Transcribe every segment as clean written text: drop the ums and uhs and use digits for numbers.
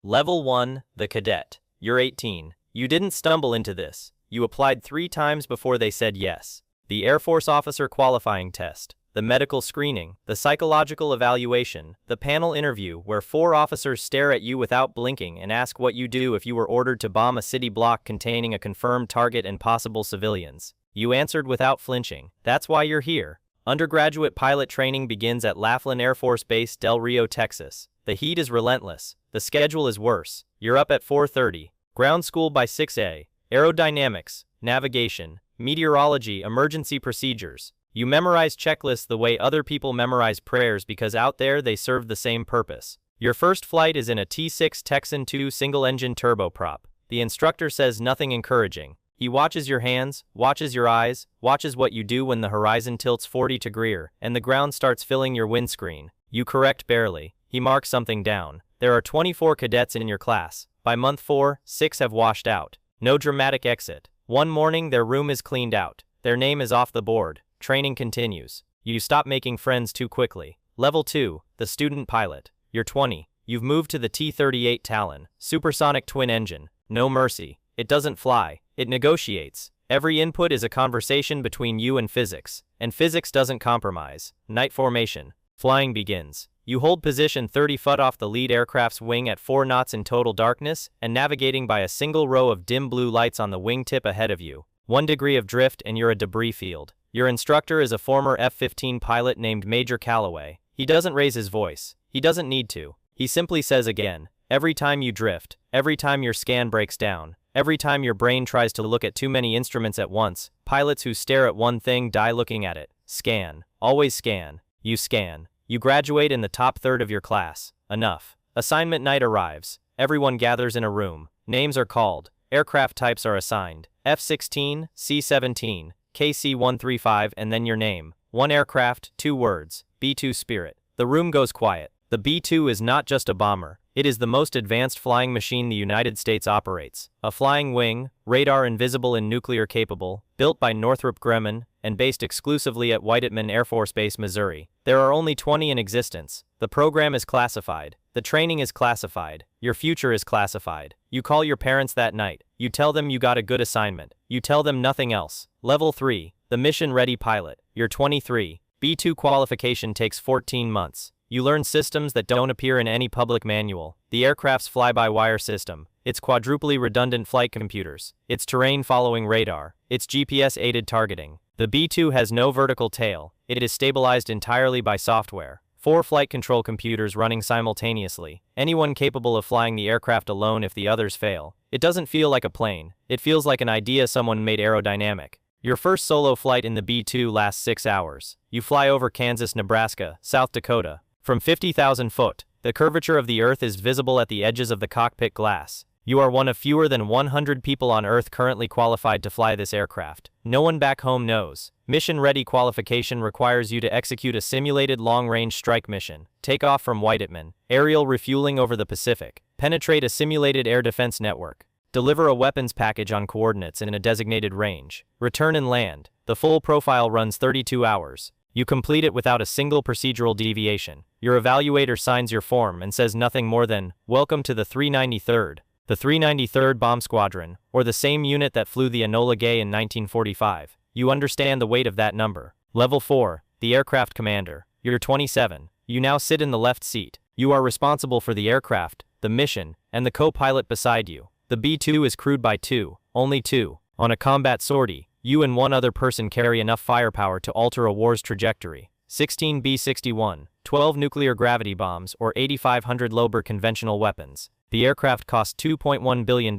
Level 1, the cadet. You're 18. You didn't stumble into this. You applied 3 times before they said yes. The Air Force Officer Qualifying Test, the medical screening, the psychological evaluation, the panel interview where 4 officers stare at you without blinking and ask what you do if you were ordered to bomb a city block containing a confirmed target and possible civilians. You answered without flinching. That's why you're here. Undergraduate pilot training begins at Laughlin Air Force Base, Del Rio, Texas. The heat is relentless. The schedule is worse. You're up at 4:30. Ground school by 6 Aerodynamics, navigation, meteorology, emergency procedures. You memorize checklists the way other people memorize prayers because out there they serve the same purpose. Your first flight is in a T6 Texan II single-engine turboprop. The instructor says nothing encouraging. He watches your hands, watches your eyes, watches what you do when the horizon tilts 40 degrees and the ground starts filling your windscreen. You correct barely. He marks something down. There are 24 cadets in your class. By month 4, 6 have washed out. No dramatic exit. One morning their room is cleaned out. Their name is off the board. Training continues. You stop making friends too quickly. Level 2, the student pilot. You're 20. You've moved to the T-38 Talon, supersonic twin engine. No mercy. It doesn't fly. It negotiates. Every input is a conversation between you and physics doesn't compromise. Night formation. Flying begins. You hold position 30 foot off the lead aircraft's wing at 4 knots in total darkness and navigating by a single row of dim blue lights on the wingtip ahead of you. 1 degree of drift and you're a debris field. Your instructor is a former F-15 pilot named Major Calloway. He doesn't raise his voice. He doesn't need to. He simply says again, every time you drift, every time your scan breaks down, every time your brain tries to look at too many instruments at once, pilots who stare at one thing die looking at it. Scan. Always scan. You scan. You graduate in the top third of your class. Enough. Assignment night arrives. Everyone gathers in a room. Names are called. Aircraft types are assigned. F-16, C-17, KC-135 and then your name. 1 aircraft, 2 words. B-2 Spirit. The room goes quiet. The B-2 is not just a bomber. It is the most advanced flying machine the United States operates. A flying wing, radar invisible and nuclear capable, built by Northrop Grumman, and based exclusively at Whiteman Air Force Base, Missouri. There are only 20 in existence. The program is classified. The training is classified. Your future is classified. You call your parents that night. You tell them you got a good assignment. You tell them nothing else. Level 3, the mission-ready pilot. You're 23. B-2 qualification takes 14 months. You learn systems that don't appear in any public manual. The aircraft's fly-by-wire system. Its quadruply redundant flight computers. Its terrain-following radar. Its GPS-aided targeting. The B-2 has no vertical tail. It is stabilized entirely by software. 4 flight control computers running simultaneously. Anyone capable of flying the aircraft alone if the others fail. It doesn't feel like a plane. It feels like an idea someone made aerodynamic. Your first solo flight in the B-2 lasts 6 hours. You fly over Kansas, Nebraska, South Dakota. From 50,000 foot, the curvature of the Earth is visible at the edges of the cockpit glass. You are one of fewer than 100 people on Earth currently qualified to fly this aircraft. No one back home knows. Mission-ready qualification requires you to execute a simulated long-range strike mission, take off from Whiteman, aerial refueling over the Pacific, penetrate a simulated air defense network, deliver a weapons package on coordinates in a designated range, return and land. The full profile runs 32 hours. You complete it without a single procedural deviation. Your evaluator signs your form and says nothing more than, "Welcome to the 393rd. The 393rd Bomb Squadron, or the same unit that flew the Enola Gay in 1945. You understand the weight of that number. Level 4, the aircraft commander. You're 27. You now sit in the left seat. You are responsible for the aircraft, the mission, and the co-pilot beside you. The B-2 is crewed by 2, only 2. On a combat sortie, you and 1 other person carry enough firepower to alter a war's trajectory. 16 B-61, 12 nuclear gravity bombs or 8,500 Lober conventional weapons. The aircraft costs $2.1 billion.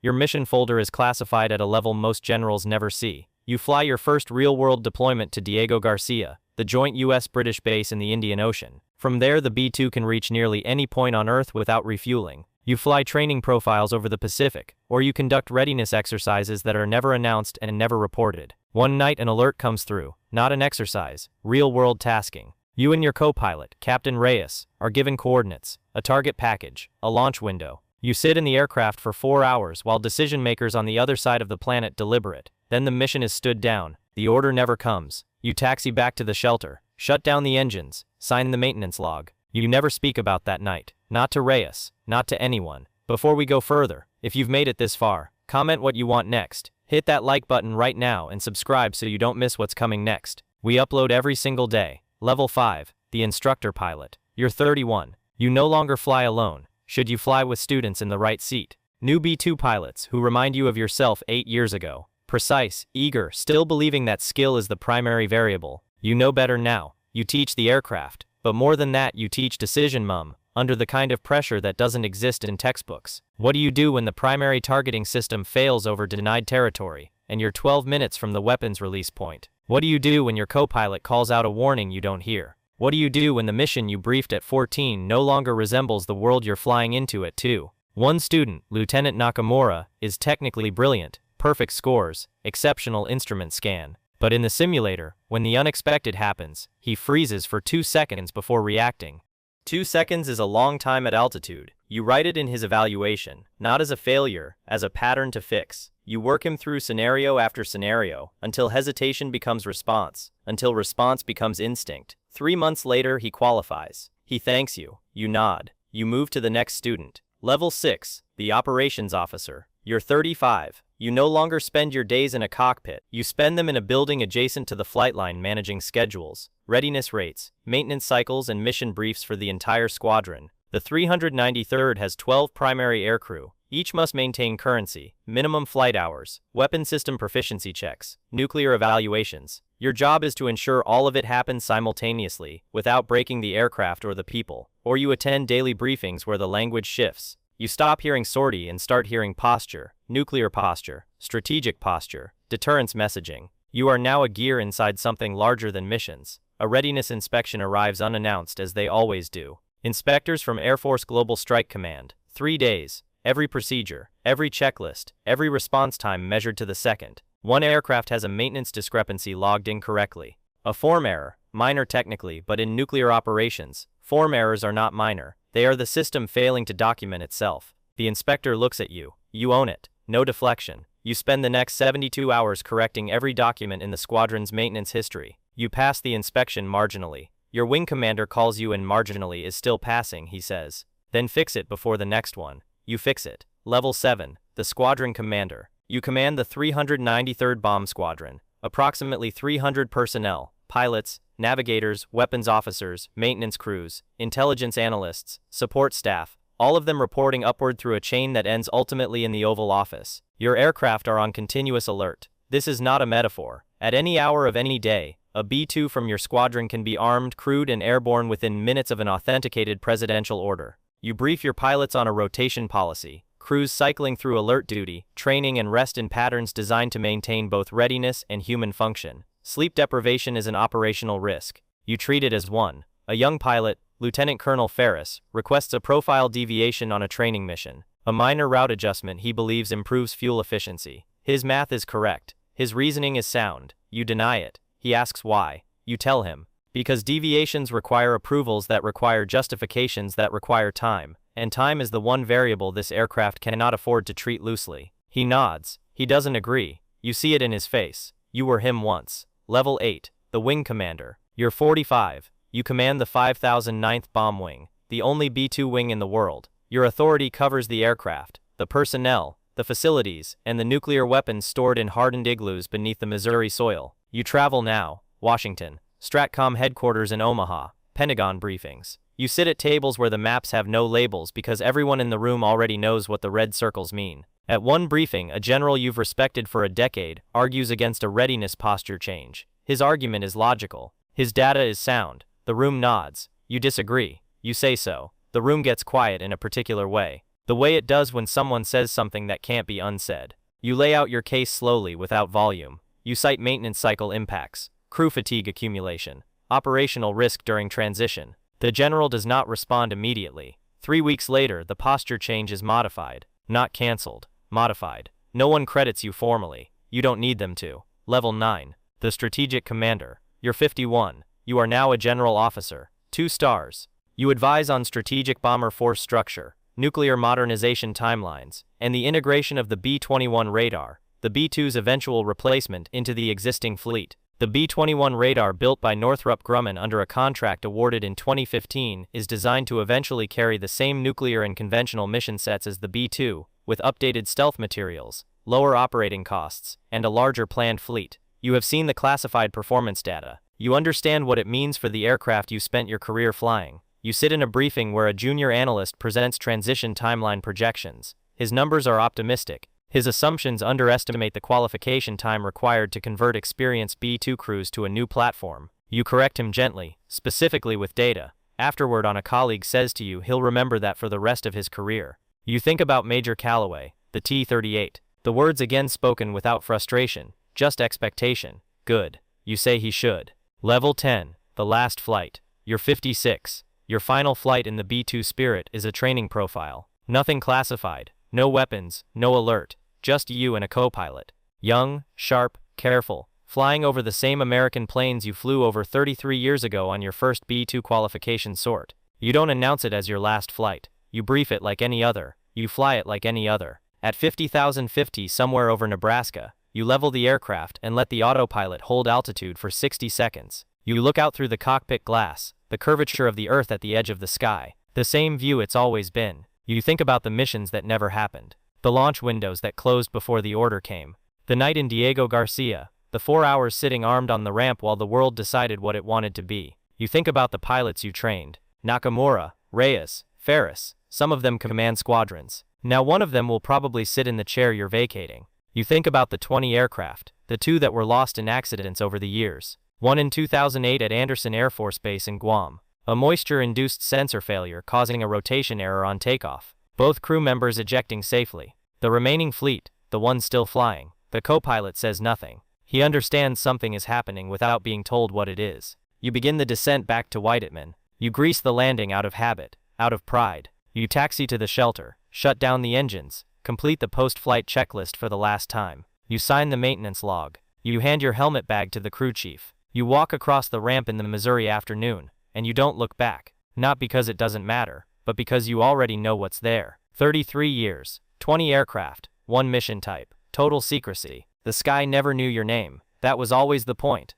Your mission folder is classified at a level most generals never see. You fly your first real-world deployment to Diego Garcia, the joint US-British base in the Indian Ocean. From there the B-2 can reach nearly any point on Earth without refueling. You fly training profiles over the Pacific, or you conduct readiness exercises that are never announced and never reported. One night an alert comes through, not an exercise, real-world tasking. You and your co-pilot, Captain Reyes, are given coordinates, a target package, a launch window. You sit in the aircraft for 4 hours while decision-makers on the other side of the planet deliberate. Then the mission is stood down. The order never comes. You taxi back to the shelter, shut down the engines, sign the maintenance log. You never speak about that night. not to Reyes, not to anyone. Before we go further, if you've made it this far, comment what you want next. Hit that like button right now and subscribe so you don't miss what's coming next. We upload every single day. Level 5, the instructor pilot. You're 31. You no longer fly alone. Should you fly with students in the right seat? New B2 pilots who remind you of yourself 8 years ago. Precise, eager, still believing that skill is the primary variable. You know better now. You teach the aircraft. But more than that, you teach decision under the kind of pressure that doesn't exist in textbooks. What do you do when the primary targeting system fails over denied territory, and you're 12 minutes from the weapons release point? What do you do when your co-pilot calls out a warning you don't hear? What do you do when the mission you briefed at 14 no longer resembles the world you're flying into at 2? One student, Lieutenant Nakamura, is technically brilliant, perfect scores, exceptional instrument scan. But in the simulator, when the unexpected happens, he freezes for 2 seconds before reacting. 2 seconds is a long time at altitude. You write it in his evaluation, not as a failure, as a pattern to fix. You work him through scenario after scenario, until hesitation becomes response, until response becomes instinct. 3 months later, he qualifies. He thanks you. You nod. You move to the next student. Level 6, the operations officer. You're 35. You no longer spend your days in a cockpit. You spend them in a building adjacent to the flight line managing schedules, readiness rates, maintenance cycles, and mission briefs for the entire squadron. The 393rd has 12 primary aircrew. Each must maintain currency, minimum flight hours, weapon system proficiency checks, nuclear evaluations. Your job is to ensure all of it happens simultaneously, without breaking the aircraft or the people. Or you attend daily briefings where the language shifts. You stop hearing sortie and start hearing posture, nuclear posture, strategic posture, deterrence messaging. You are now a gear inside something larger than missions. A readiness inspection arrives unannounced as they always do. Inspectors from Air Force Global Strike Command. 3 days. Every procedure, every checklist, every response time measured to the second. One aircraft has a maintenance discrepancy logged incorrectly. A form error, minor technically, but in nuclear operations, form errors are not minor. They are the system failing to document itself. The inspector looks at you. You own it. No deflection. You spend the next 72 hours correcting every document in the squadron's maintenance history. You pass the inspection marginally. Your wing commander calls you and marginally is still passing, he says. Then fix it before the next one. You fix it. Level 7, the squadron commander. You command the 393rd Bomb Squadron. Approximately 300 personnel, pilots, navigators, weapons officers, maintenance crews, intelligence analysts, support staff, all of them reporting upward through a chain that ends ultimately in the Oval Office. Your aircraft are on continuous alert. This is not a metaphor. At any hour of any day, a B-2 from your squadron can be armed, crewed, and airborne within minutes of an authenticated presidential order. You brief your pilots on a rotation policy, crews cycling through alert duty, training and rest in patterns designed to maintain both readiness and human function. Sleep deprivation is an operational risk. You treat it as one. A young pilot, Lieutenant Colonel Ferris, requests a profile deviation on a training mission. A minor route adjustment he believes improves fuel efficiency. His math is correct. His reasoning is sound. You deny it. He asks why. You tell him. Because deviations require approvals that require justifications that require time, and time is the one variable this aircraft cannot afford to treat loosely. He nods. He doesn't agree. You see it in his face. You were him once. Level 8, the wing commander. You're 45. You command the 5009th Bomb Wing, the only B-2 wing in the world. Your authority covers the aircraft, the personnel, the facilities, and the nuclear weapons stored in hardened igloos beneath the Missouri soil. You travel now, Washington, Stratcom headquarters in Omaha, Pentagon briefings. You sit at tables where the maps have no labels because everyone in the room already knows what the red circles mean. At one briefing, a general you've respected for a decade argues against a readiness posture change. His argument is logical. His data is sound. The room nods. You disagree. You say so. The room gets quiet in a particular way. The way it does when someone says something that can't be unsaid. You lay out your case slowly without volume. You cite maintenance cycle impacts, crew fatigue accumulation, operational risk during transition. The general does not respond immediately. 3 weeks later, the posture change is modified. Not cancelled. Modified. No one credits you formally. You don't need them to. Level 9. The strategic commander. You're 51. You are now a general officer. 2 stars. You advise on strategic bomber force structure, nuclear modernization timelines, and the integration of the B-21 radar, the B-2's eventual replacement into the existing fleet. The B-21 radar built by Northrop Grumman under a contract awarded in 2015 is designed to eventually carry the same nuclear and conventional mission sets as the B-2, with updated stealth materials, lower operating costs, and a larger planned fleet. You have seen the classified performance data. You understand what it means for the aircraft you spent your career flying. You sit in a briefing where a junior analyst presents transition timeline projections. His numbers are optimistic. His assumptions underestimate the qualification time required to convert experienced B-2 crews to a new platform. You correct him gently, specifically with data. Afterward, a colleague says to you he'll remember that for the rest of his career. You think about Major Calloway, the T-38. The words again spoken without frustration, just expectation. Good. You say he should. Level 10, the last flight. You're 56. Your final flight in the B-2 Spirit is a training profile. Nothing classified, no weapons, no alert, just you and a co-pilot. Young, sharp, careful, flying over the same American planes you flew over 33 years ago on your first B-2 qualification sort. You don't announce it as your last flight. You brief it like any other. You fly it like any other. At 50,050 somewhere over Nebraska, you level the aircraft and let the autopilot hold altitude for 60 seconds. You look out through the cockpit glass, the curvature of the Earth at the edge of the sky, the same view it's always been. You think about the missions that never happened, the launch windows that closed before the order came, the night in Diego Garcia, the 4 hours sitting armed on the ramp while the world decided what it wanted to be. You think about the pilots you trained, Nakamura, Reyes, Ferris, some of them command squadrons. Now one of them will probably sit in the chair you're vacating. You think about the 20 aircraft, the 2 that were lost in accidents over the years. One in 2008 at Andersen Air Force Base in Guam. A moisture-induced sensor failure causing a rotation error on takeoff. Both crew members ejecting safely. The remaining fleet, the one still flying. The co-pilot says nothing. He understands something is happening without being told what it is. You begin the descent back to Whiteman. You grease the landing out of habit, out of pride. You taxi to the shelter, shut down the engines, complete the post-flight checklist for the last time. You sign the maintenance log. You hand your helmet bag to the crew chief. You walk across the ramp in the Missouri afternoon, and you don't look back. Not because it doesn't matter, but because you already know what's there. 33 years, 20 aircraft, 1 mission type, total secrecy. The sky never knew your name. That was always the point.